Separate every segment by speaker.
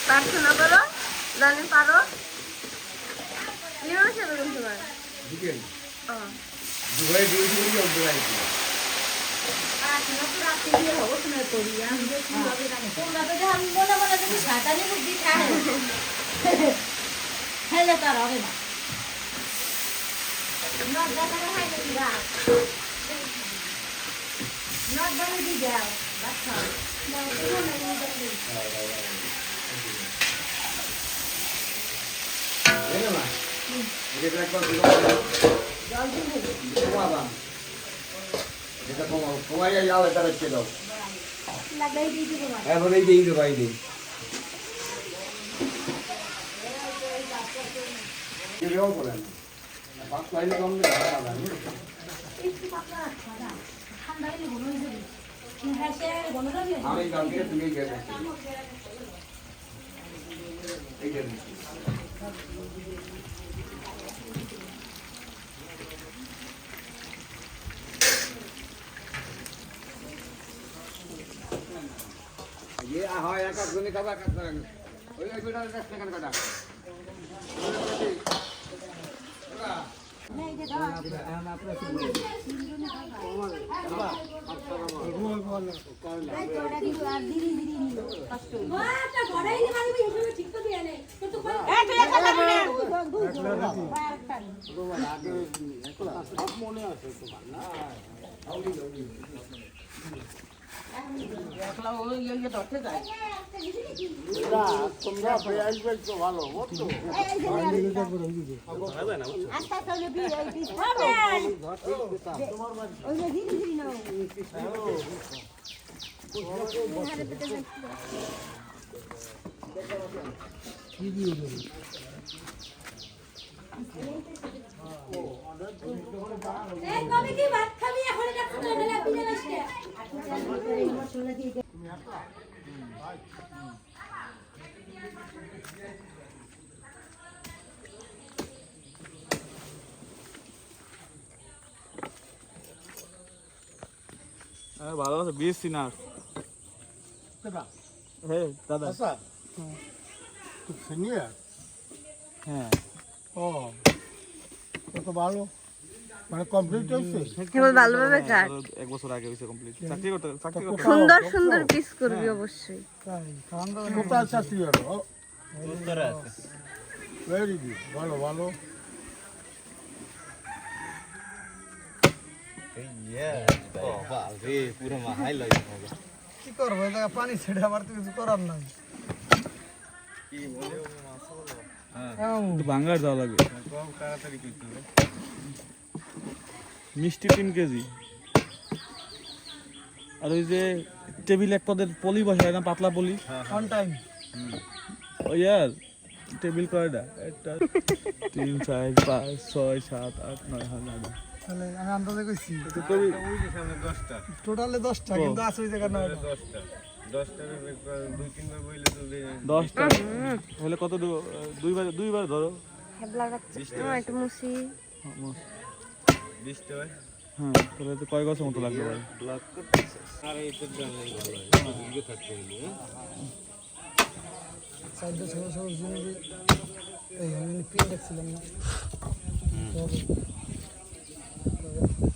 Speaker 1: প্রার্থনা করো জানি পারো নিয়ে সেটা তোমার দুবাই ডিউটি করি দুবাই
Speaker 2: হেলে তার হবে না
Speaker 3: ये हाँ यार का गुने कब का ओए ओए बेटा रेस्ट करने का नहीं दे दो हम अपना रोल बोल थोड़ा दी धीरे धीरे कष्ट वाह तो घरे ही मारी भी इसमें ठीक तो दिया नहीं तो तू ए तू एक कर ले दो वाला आगे एकला सब মনে আছে তোমার না আউলি আউলি একলা ওই ইয়ে ধরতে যায় তোমরা আসবে তো ভালো বুঝছো আস্তে আস্তে তোমার ওই যে ধীরে ধীরে নাও কি দিয়ে দেব এই কবে কি ভাত খাবি এখন এটা খাওয়া না পিলে আসছে
Speaker 4: ভালো আছে বিএসসি নার্স
Speaker 3: দাদা
Speaker 4: হ্যাঁ দাদা
Speaker 3: আচ্ছা তুই সিনিয়র
Speaker 4: হ্যাঁ
Speaker 3: ও তো ভালো মানে কমপ্লিট হইছে
Speaker 1: কেবল ভালোভাবে কাট
Speaker 4: এক বছর আগে হইছে কমপ্লিট চাকরি করতে
Speaker 1: সুন্দর সুন্দর পিস করবি অবশ্যই
Speaker 3: তাই কোথায় চাকরি হলো
Speaker 4: উত্তরে আছে
Speaker 3: ভেরি গুড ভালো ভালো
Speaker 4: পুরো মাহাই লাগে
Speaker 3: কি করবো এটা পানি ছেড়ে আমার তো কিছু করার নাই
Speaker 4: বাঙ্গার যাওয়া লাগে তাড়াতাড়ি করতে হবে মিষ্টি 3 কেজি আর ওই যে টেবিল এক পদের পলি বসে না পাতলা পলি
Speaker 3: অন টাইম
Speaker 4: ও ইয়ার টেবিল কয়টা একটা 3 4 5 6 7 8 9 10
Speaker 3: তাহলে আমি আন্দাজে কইছি
Speaker 4: তো কবি
Speaker 5: ওই যে সামনে 10টা
Speaker 3: টোটালে 10টা কিন্তু আছে ওই জায়গা না
Speaker 5: 10টার দুই তিনবার বইলে তো
Speaker 4: 10টা তাহলে কত দুইবার ধরো
Speaker 1: হেবলা লাগছে একটু মুছি
Speaker 5: 20টা হয়
Speaker 4: হ্যাঁ তাহলে তো কয় গাছের মতো লাগবে ভাই
Speaker 5: ব্লক করতেছে আর এইটার জন্য ভালো হয় দিকে থাকতে হইলো
Speaker 3: সাইডে সব সব জিনিস এই আমি পিন দেখছিলাম না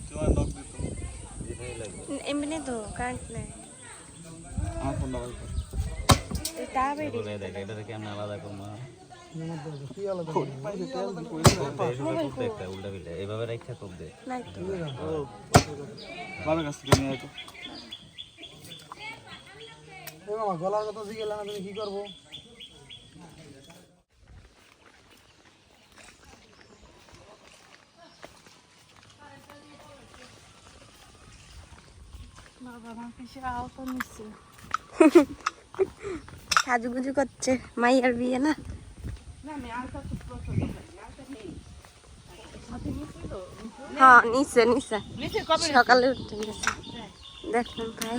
Speaker 5: তোমার নক দিত
Speaker 1: এমনি তো কারেন্ট নাই
Speaker 4: আমার ফোন দাও
Speaker 1: এটা বেরি
Speaker 5: বলে দেখ এটা থেকে আমরা আলাদা করব
Speaker 3: কি আলাদা
Speaker 5: একটা উল্টা বিল্টা এইভাবে রাখা তোপ দে
Speaker 1: নাই তো
Speaker 4: বাবার কাছ থেকে নিয়ে আয়
Speaker 3: এই মামা গলার কথা জিজ্ঞেস না তুমি কি করবো
Speaker 1: সাজুগুজু করছে মাইয়ার বিয়ে না হ্যাঁ নিচে নিচে সকালে উঠতে গেছে দেখলাম ভাই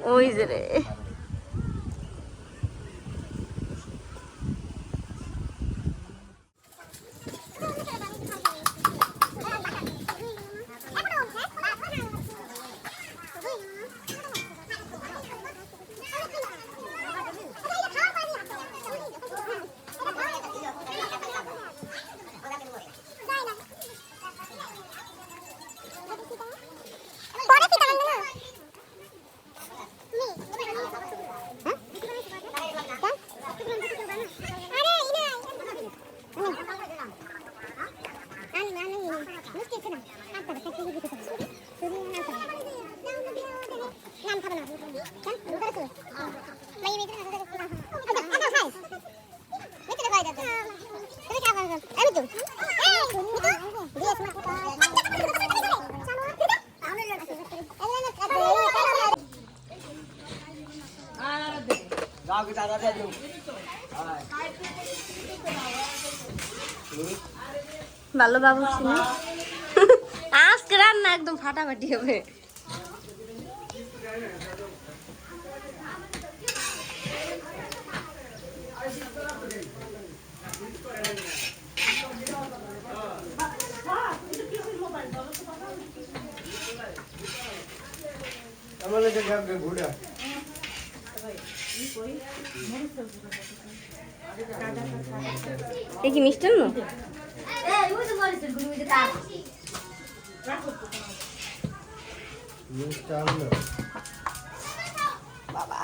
Speaker 1: ওই যে রে ভালো বাবু ছিল আজকে রান্না একদম ফাটাফাটি হবে এ কি মিষ্টান্ন বাবা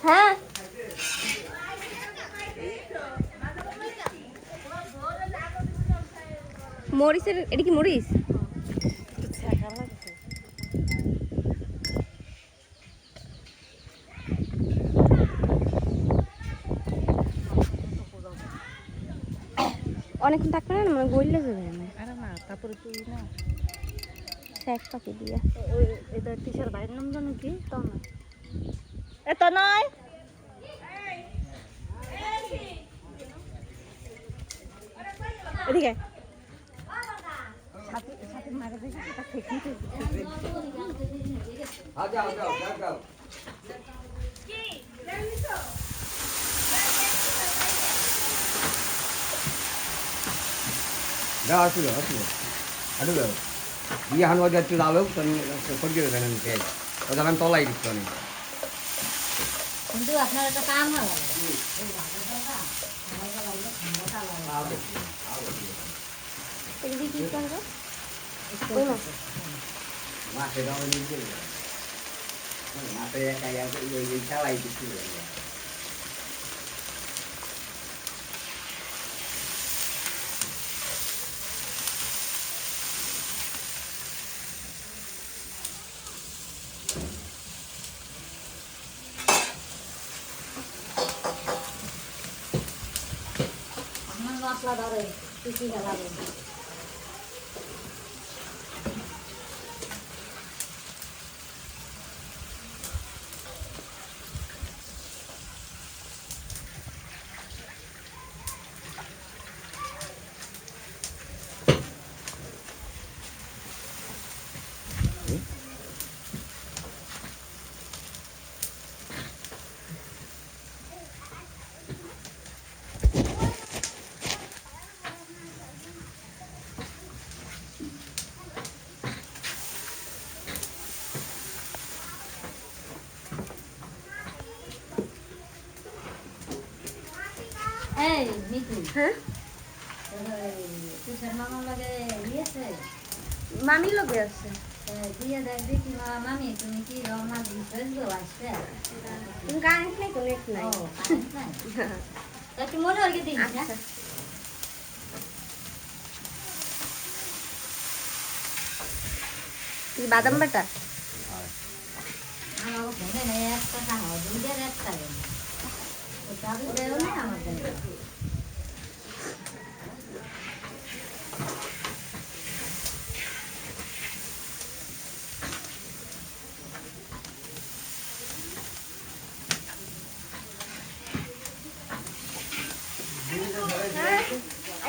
Speaker 1: হ্যাঁ মরিচের এটা কি মরিচ অনেকক্ষণ থাকবে না মানে গইলে যাবে
Speaker 2: আরে না তারপরে তুই না
Speaker 1: এক পাখি দিয়া
Speaker 2: ওই এটা টিচার ভাইয়ের নাম জানো কি তো না এত নয় এদিকে সাথে মারা দেখি এটা ঠিক
Speaker 6: আসলো আসলো দিয়ে হান বাজার একটু আলো সরিয়ে দেবেন আমি খেয়ে ওটা আমি তলাই দিচ্ছি অনেক
Speaker 2: কিন্তু আপনার একটা কাম হয়
Speaker 1: এদিকে কি করবে
Speaker 6: মাঠে দাও নিয়ে মাঠে একাই খেলাই দিচ্ছি
Speaker 2: মশলা ধরে পিসি গেলাবে এই নিকু
Speaker 1: হ্যাঁ
Speaker 2: তুই মামার লাগে দিয়েছে
Speaker 1: মামির লগে আছে
Speaker 2: দিয়ে দেখবি কি মামি তুমি কি রওনা দিয়েছো আসছে
Speaker 1: তুমি কারেন্ট নেই তো নেট নাই
Speaker 2: ও কারেন্ট নাই একটু মনে হয় কি দিন
Speaker 1: আচ্ছা কি বাদাম বাটা
Speaker 2: আমার ফোনে নেই একটা খাওয়া দুধের একটা ওটা দেও না আমাদের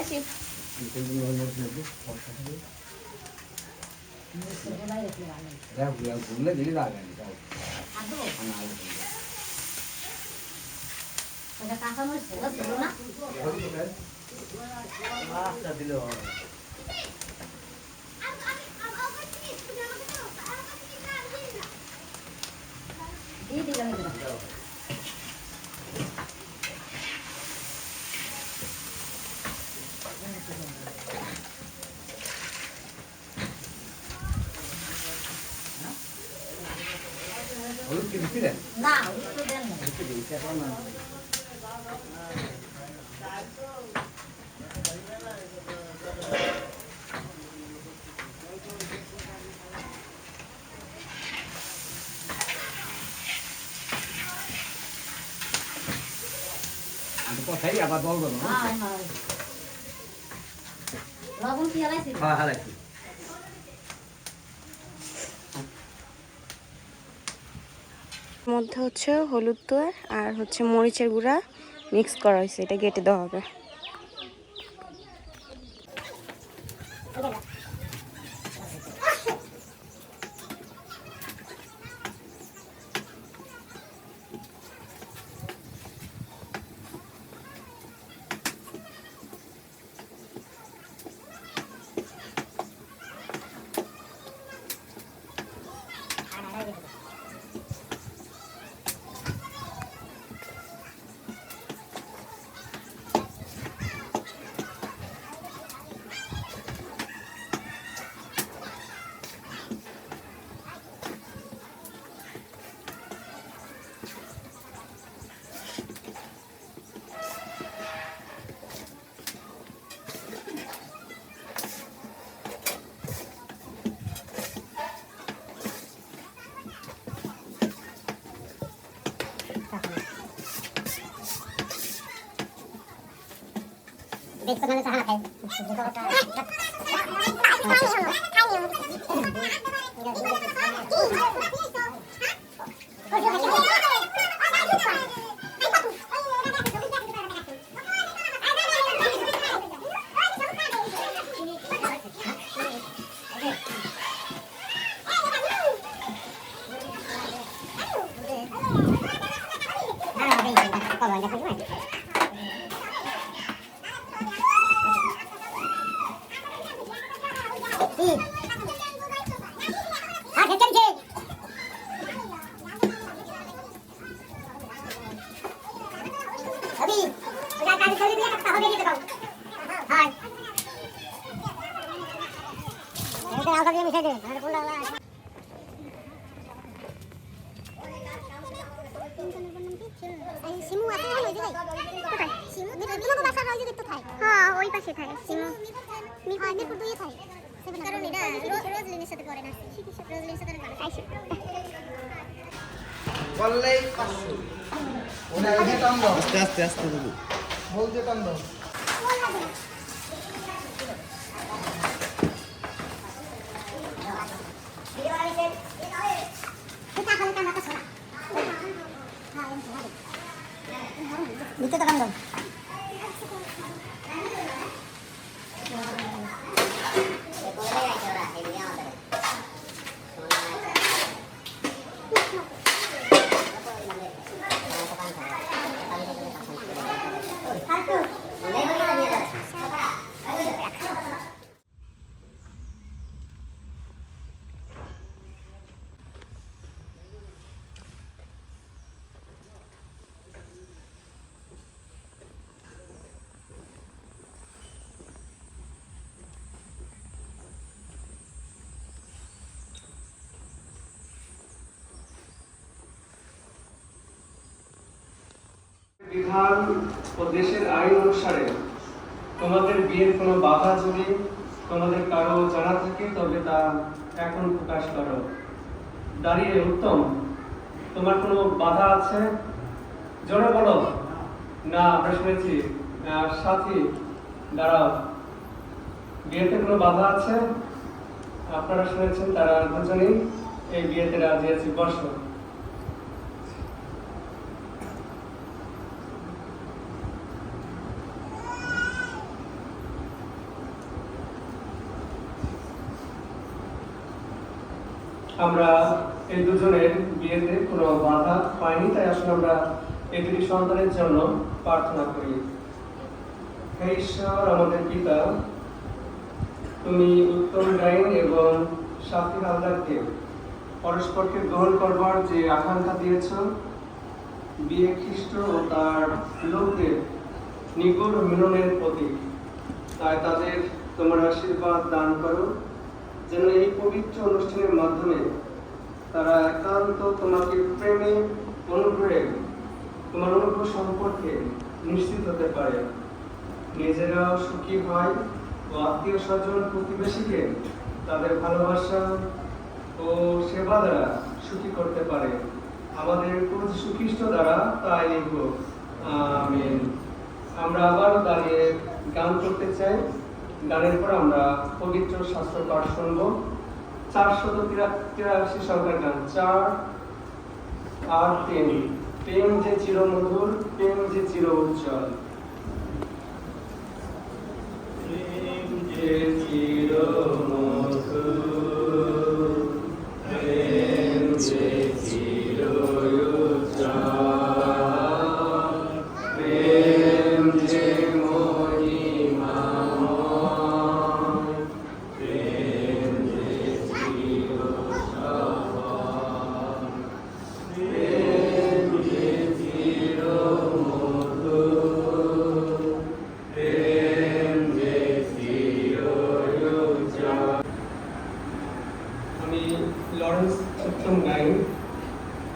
Speaker 1: আসি
Speaker 6: ঘুরলে দিলি লাগে দিলে হলুদ কি দিচ্ছি রে
Speaker 3: না হলুদ তো দেন না
Speaker 6: কথাই আবার বলবো না
Speaker 3: হ্যাঁ হ্যাঁ লবণ কি আলাইছি
Speaker 6: হ্যাঁ হালাইছি
Speaker 1: মধ্যে হচ্ছে হলুদ দই আর হচ্ছে মরিচের গুঁড়া মিক্স করা হয়েছে, এটা কেটে দেওয়া হবে।
Speaker 3: দেখতে না সাহা খাই
Speaker 7: হ্যাঁ ওই পাশে থাকে সিমু মিরপুর দুইয়ে থাকে কারণ এটা রোজলিনের সাথে পড়ে না রোজলিনের সাথে ভালো খাইছে
Speaker 8: বললেই 500 ওটা আগে টান দাও আস্তে আস্তে আস্তে দেবো বলতে টান দাও
Speaker 3: নিতে টান দাও
Speaker 9: বিধান ও দেশের আইন অনুসারে তোমাদের বিয়ের কোনো বাধা যদি তোমাদের কারো জানা থাকে তবে তা এখন প্রকাশ করো। দাঁড়িয়ে উত্তম, তোমার কোনো বাধা আছে? জোরে বলো। না, আমরা শুনেছি। সাথী, দাঁড়াও। বিয়েতে কোনো বাধা আছে? আপনারা শুনেছেন তারা দুজনেই এই বিয়েতে রাজি আছে। বসো। আমরা এই দুজনের বিয়েতে কোনো বাধা পাইনি, তাই আসলে আমরা এই দুটি সন্তানের জন্য প্রার্থনা করি। হে ঈশ্বর আমাদের পিতা, তুমি উত্তম গাইন এবং সাথী হালদারকে পরস্পরকে গ্রহণ করবার যে আকাঙ্ক্ষা দিয়েছ, বিয়ে খ্রিস্ট ও তার লোকদের নিকট মিলনের প্রতীক, তাই তাদের তোমার আশীর্বাদ দান করো, যেন এই পবিত্র অনুষ্ঠানের মাধ্যমে তারা একান্ত তোমাকে প্রেমে অনুগ্রহে তোমার অনুগ্রহ সম্পর্কে নিশ্চিত হতে পারে, নিজেরাও সুখী হয় ও আত্মীয় স্বজন প্রতিবেশীকে তাদের ভালোবাসা ও সেবা দ্বারা সুখী করতে পারে। আমাদের প্রভু যীশু খ্রিস্ট দ্বারা তাই হোক, আমিন। আমরা আবার দাঁড়িয়ে গান করতে চাই। গানের পর আমরা পবিত্র শাস্ত্র পাঠ শুনব। 483 সংখ্যার গান 4 আর 3। প্রেম যে চিরমধুর, প্রেম যে চির উজ্জ্বল। প্রেম যে চিরমধুর, প্রেম যে চির উজ্জ্বল, প্রেম যে মহিমাময়, প্রেম যে চিরসফল, প্রেম যে চিরমধুর, প্রেম যে চির উজ্জ্বল। আমি লরেন্স উত্তম গাইন,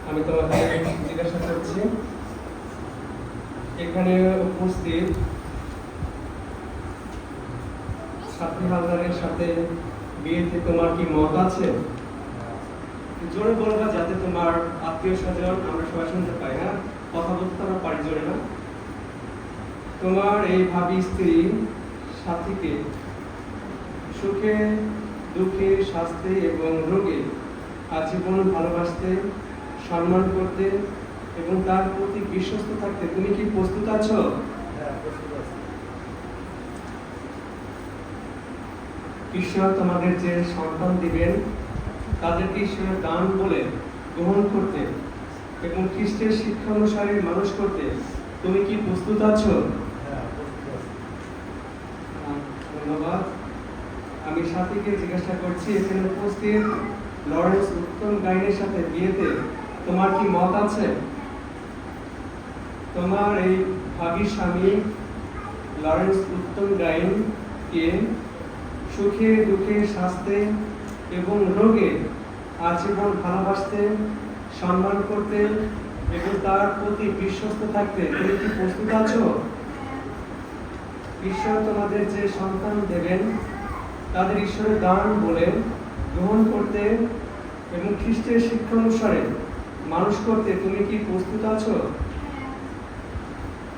Speaker 9: আমি তোমাকে জিজ্ঞাসা করছি, এখানে উপস্থিত সাথী হালদারের সাথে বিয়েতে তোমার কি মত আছে? জোরে বলবা, যাতে তোমার আত্মীয় স্বজন আমরা সবাই শুনতে পাই। হ্যাঁ, কথা বলতে আমরা পারি জোরে না। তোমার এই ভাবি স্ত্রী সাথীকে সুখে দুঃখে স্বাস্থ্যে এবং রোগে আজীবন ভালোবাসতে, সম্মান করতে এবং তার প্রতি বিশ্বস্ত থাকতে তুমি কি প্রস্তুত আছো? ঈশ্বর তোমাদের যে সন্তান দিবেন তাদেরকে ঈশ্বরের দান বলে গ্রহণ করতে এবং খ্রিস্টের শিক্ষা অনুসারে মানুষ করতে তুমি কি প্রস্তুত আছো? ধন্যবাদ। আমি সাথীকে জিজ্ঞাসা করছি, এখানে উপস্থিত লরেন্স উত্তম গাইনের সাথে বিয়েতে তোমার কি মত আছে? তোমার এই ভাবী স্বামী লরেন্স উত্তম গাইন কে সুখে দুঃখে স্বাস্থ্যে এবং রোগে আজীবন ভালোবাসতে, সম্মান করতে এবং তার প্রতি বিশ্বস্ত থাকতে তুমি কি প্রস্তুত আছো? ঈশ্বর তোমাদের যে সন্তান দেবেন তাদের ঈশ্বরের দান বলে গ্রহণ করতে এবং খ্রিস্টের শিক্ষা অনুসারে মানুষ করতে তুমি কি প্রস্তুত আছো?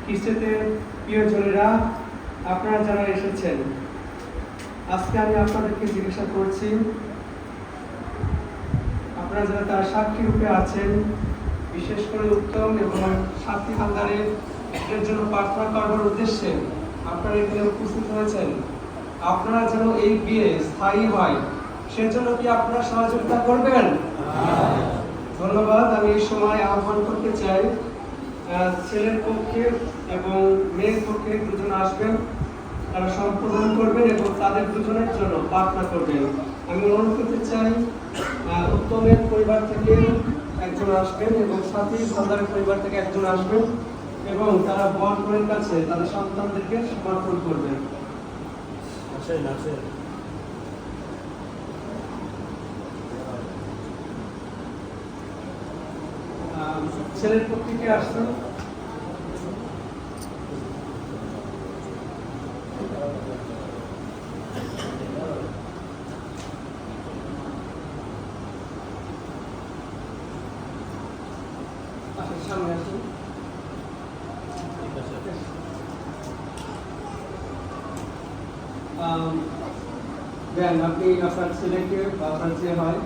Speaker 9: খ্রিস্টেতে প্রিয়জনেরা, আপনারা যারা এসেছেন, আজকে আমি আপনাদেরকে জিজ্ঞাসা করছি, আপনারা যারা তার সাক্ষী রূপে আছেন, বিশেষ করে উত্তম এবং সাথী হালদারের জন্য প্রার্থনা করবার উদ্দেশ্যে আপনারা এখানে উপস্থিত হয়েছেন, আপনারা যেন এই বিয়ে স্থায়ী হয় সেজন্য কি আপনারা সহযোগিতা করবেন? ধন্যবাদ। আমি এই সময় আহ্বান করতে চাই, ছেলের পক্ষে এবং মেয়ের পক্ষে দুজন আসবেন, তারা সম্বোধন করবেন এবং তাদের দুজনের জন্য প্রার্থনা করবেন। আমি অনুরোধ করতে চাই, উত্তমের পরিবার থেকে একজন আসবেন এবং সাথী হালদারের পরিবার থেকে একজন আসবেন এবং তারা বরকনের কাছে তাদের সন্তানদেরকে সমর্পণ করবেন। ছেলের পক্ষে কে আসছেন? সামনে আসুন। আপনি আপনার ছেলেকে বা আপনার যে হয়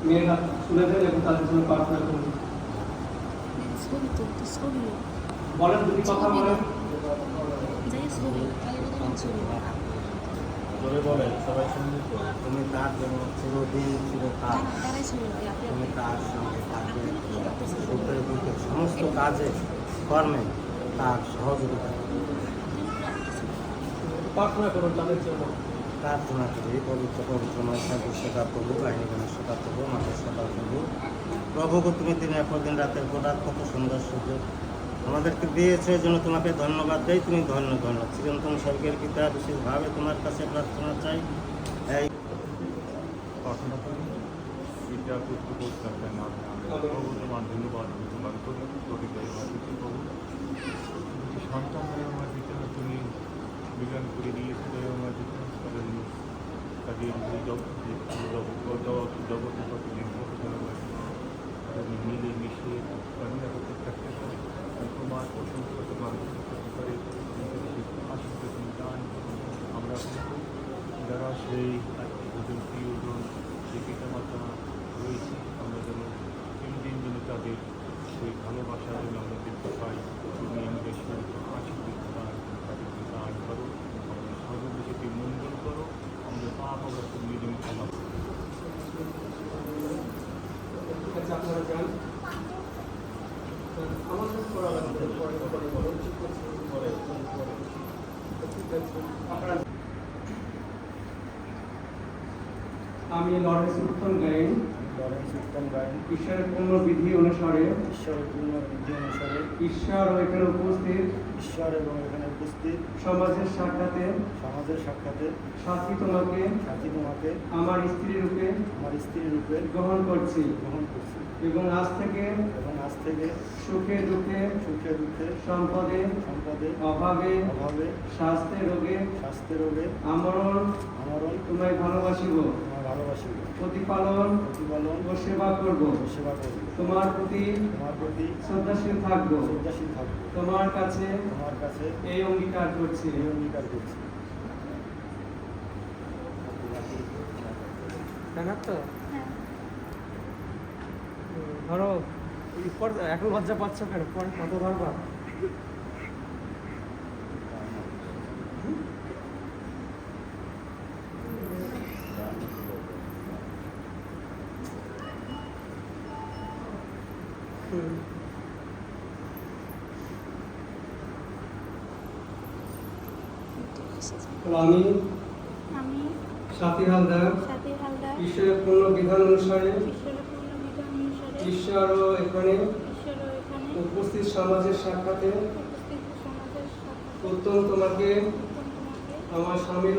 Speaker 9: মেয়ের হাত তুলে দেন এবং তাদের জন্য প্রার্থনা করুন। বলেন, দুটি কথা বলেন।
Speaker 5: জোরে বলে সবাই শুনবে তো। তুমি তার জন্য চিরদিন চিরকাল তুমি তার সঙ্গে থাকবে, সুখে দুঃখে সমস্ত কাজে কর্মে তার সহযোগিতা করবে।
Speaker 9: প্রার্থনা করুন তাদের জন্য।
Speaker 5: প্রার্থনা করি পবিত্র পবিত্র ঠাকুর সেবা প্রভু কাহিনী গানের সেবা প্রভু মাঠের সেবা প্রভু প্রভুকে তুমি দিনের পর দিন রাতের পর রাত কত সুন্দর সুযোগ আমাদেরকে দিয়েছে, এই জন্য তোমাকে ধন্যবাদ দেই। তুমি ধন্য ধন্য চিরন্তন স্বর্গের পিতা, বিশেষভাবে তোমার কাছে প্রার্থনা চাই। এই
Speaker 4: প্রার্থনা করি বিদ্যা পুত্র পৌঁছাতে প্রভু তোমার ধন্যবাদ তোমার প্রতিকার প্রভু সন্তান আমার দিতে তুমি বিজ্ঞান করে দিয়েছিল আমার দিতে তাদের জগতে মিলে মিশিয়ে নিরাপত্তা থাকতে পারে তোমার প্রশংসা তোমার করে আশীর্বাদ তুমি দান। আমরা কিন্তু যারা সেই প্রিয়জন সেই পিতামাতা রয়েছে আমরা যেন দিন যেন তাদের সেই ভালোবাসা যেন আমরা দেখতে পাই। তুমি আমাদের আশীর্বাদ দান তাদেরকে দান করো, আমাদের সর্বদেশকে মঙ্গল করো, আমাদের পাপ আমরা তুমি নিজের ক্ষমা করো।
Speaker 9: আপনারা যান আমাদের করা লাগবে আমি লরেন্স উত্তম গাইন ঈশ্বরের পূর্ণ বিধি অনুসারে ঈশ্বর ও এখানে উপস্থিত সমাজের সাক্ষাতে সাথী তোমাকে আমার স্ত্রী রূপে গ্রহণ করছি এবং আজ থেকে সুখে দুঃখে সম্পদে অভাবে স্বাস্থ্যে রোগে আমরণ তোমায় ভালোবাসিব, প্রতিপালন ও সেবা করব, তোমার প্রতি শ্রদ্ধাশীল থাকবো, তোমার কাছে এই অঙ্গীকার করছি। তো ধরো এখন লজ্জা পাচ্ছ কেন? পরে কত ধরবা? আমি সাথী হালদার ঈশ্বরের পূর্ণ বিধান অনুসারে ঈশ্বর ও এখানে উপস্থিত সমাজের সাক্ষাতে উত্তম তোমাকে আমার স্বামী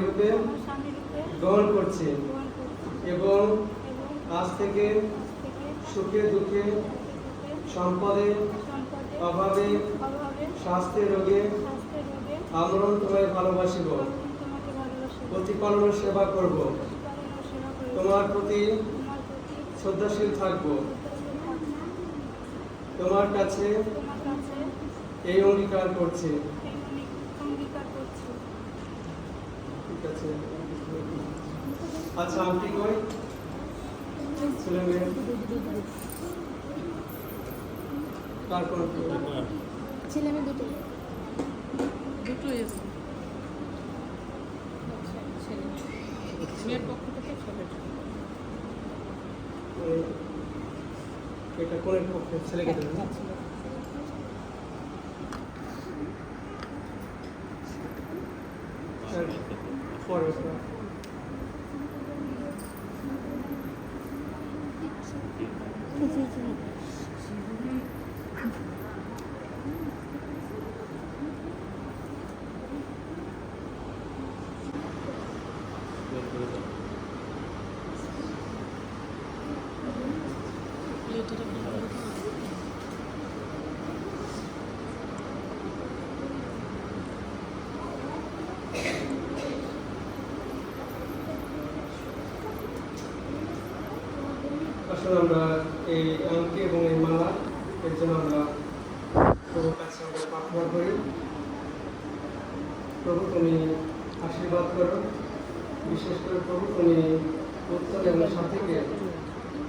Speaker 9: রূপে গ্রহণ করছি এবং আজ থেকে সুখে দুঃখে সম্পদে অভাবে স্বাস্থ্যে রোগে আমরণ তোমায় ভালোবাসিব, প্রতিপালনের সেবা করব, তোমার প্রতি শ্রদ্ধাশীল থাকব, তোমার কাছে এই অঙ্গীকার করছি। ঠিক আছে, আচ্ছা আমি কই ছেলে মেয়ে তারপর
Speaker 3: ছেলে মেয়ে দুটোই আছে। মেয়ের পক্ষ থেকে
Speaker 9: এটা কোনের পক্ষে ছেলেকে দেবেন না? পরে আসলে আমরা এই আংটি এবং এই মালা এর জন্য আমরা প্রভুর কাছে আমরা প্রার্থনা করি। প্রভু তুমি আশীর্বাদ করো, বিশেষ করে প্রভু তুমি উত্তম এবং সাথীকে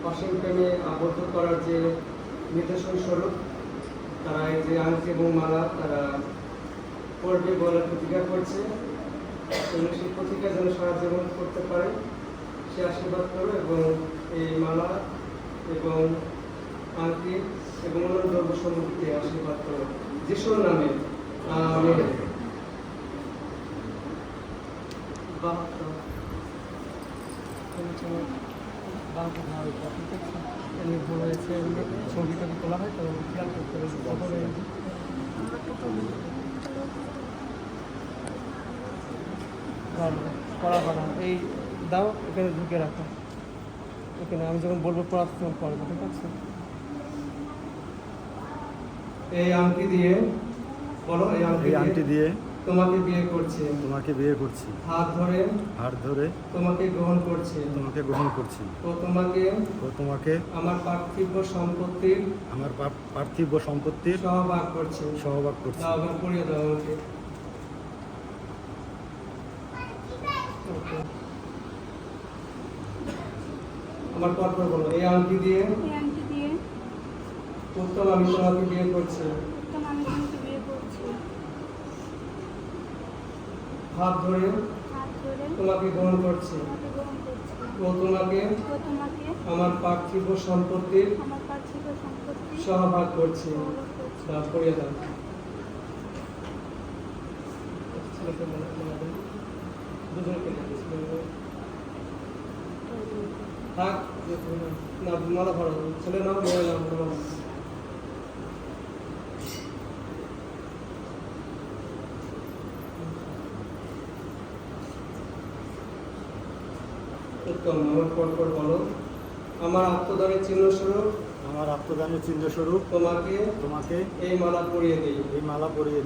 Speaker 9: অসীম প্রেমে আবদ্ধ করার যে নিদর্শন স্বরূপ তারা এই যে আংটি এবং মালা তারা পড়বে বলার প্রতিজ্ঞা করছে, এবং সেই প্রতিজ্ঞা যেন সারা জীবন করতে পারে সে আশীর্বাদ করো, এবং এই মালা এবং আংটি এবং অন্যান্য দ্রব্য সামগ্রীতে আশীর্বাদ করো যিশুর নামে, আমিন।
Speaker 2: ছবিটা তোলা হয় তো খেয়াল করতে হবে পড়া পড়া এই দাও এখানে ঢুকে রাখো, এখানে আমি যখন বলবো পড়াতে তখন পড়বো, ঠিক আছে?
Speaker 9: এই আংটি দিয়ে বলো, এই
Speaker 4: আংটি দিয়ে
Speaker 9: তোমাকে বিয়ে করছি,
Speaker 4: তোমাকে বিয়ে করছি,
Speaker 9: হাত ধরে
Speaker 4: তোমাকে গ্রহণ করছি,
Speaker 9: ও তোমাকে
Speaker 4: আমার পার্থিব সম্পত্তির
Speaker 9: সহভাগ করছি। দাও, আবার পড়িয়ে দাও আমাকে। আমার পর বলো, এই আংটি দিয়ে উত্তম আমি তোমাকে বিয়ে করছি, হাত ধরে তোমাকে গ্রহণ করছি, ও তোমাকে আমার পার্থিব সম্পত্তির সহভাগ করছি। দাও, পড়িয়ে দাও। দুজনকে থাক না, মালা ভরো, ছেলে নাও, মেয়ে নাও, উত্তম আমার পর বলো, আমার আত্মদানের চিহ্ন স্বরূপ তোমাকে এই মালা পরিয়ে দিই, মালা পরিয়ে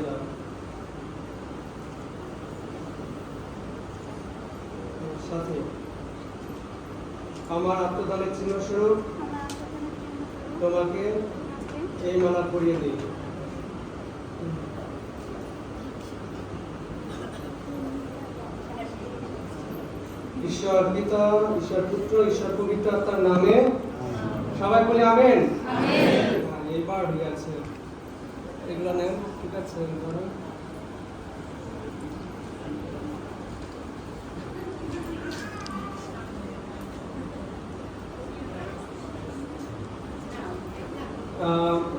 Speaker 9: দাও। সাথে আমার আত্মদানের চিহ্ন স্বরূপ তোমাকে এই মালা পরিয়ে দিই। ঈশ্বর পিতা, ঈশ্বর পুত্র, ঈশ্বর পবিত্র আত্মার নামে সবাই বলি আমেন। এইবার হয়ে গেছে, এগুলো নেন, ঠিক আছে?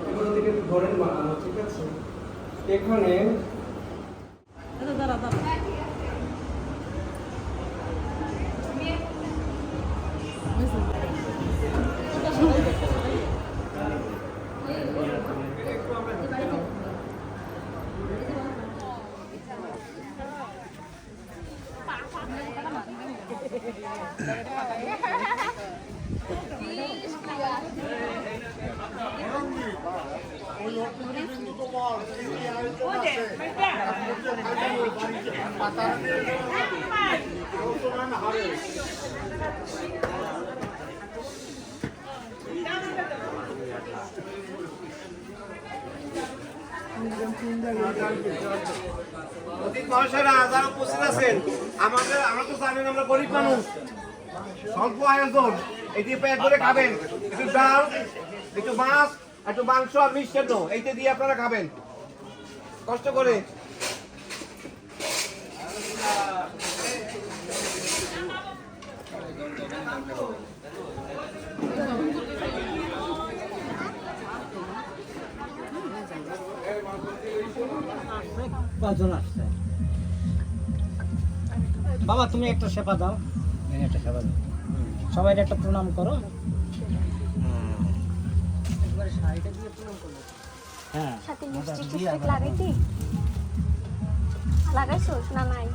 Speaker 9: এগুলো থেকে একটু ধরেন মানানো, ঠিক আছে? এখানে
Speaker 5: যারা উপস্থিত আছেন, আমরা তো জানেন আমরা গরিব মানুষ, স্বল্প আয়োজন, এটি পেট ভরে খাবেন, একটু ডাল, একটু মাছ, একটু মাংস আর মিষ্টান্ন এইটা দিয়ে আপনারা খাবেন কষ্ট করে।
Speaker 8: বাবা তুমি একটা সেবা দাও, একটা সেবা দাও, সবাই একটা প্রণাম করো। হ্যাঁ,
Speaker 7: সাথে লিপস্টিক লাগাইতি, লাগাইছোস না? নাই।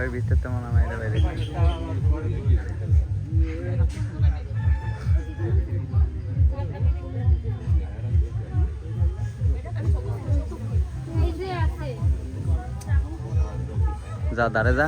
Speaker 8: ঘরের ভিতর তো মনে হয় বাইরে যা দাঁড়ে যা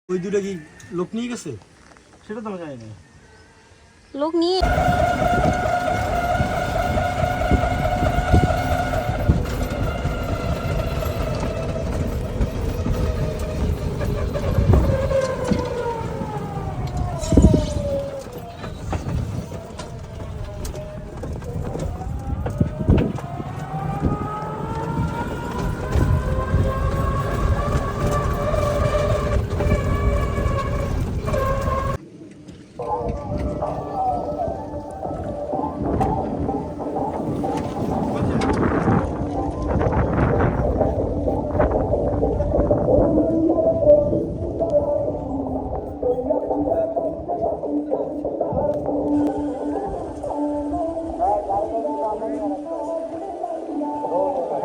Speaker 2: ওই দুটো কি লোক নিয়ে গেছে সেটা তো আমি জানি না।
Speaker 1: লোক নিয়ে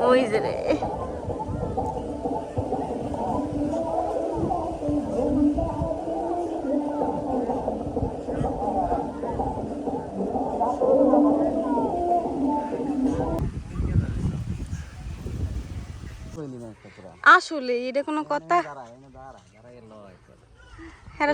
Speaker 1: ওই যে রে আসলে এটা কোনো কথা হ্যাঁ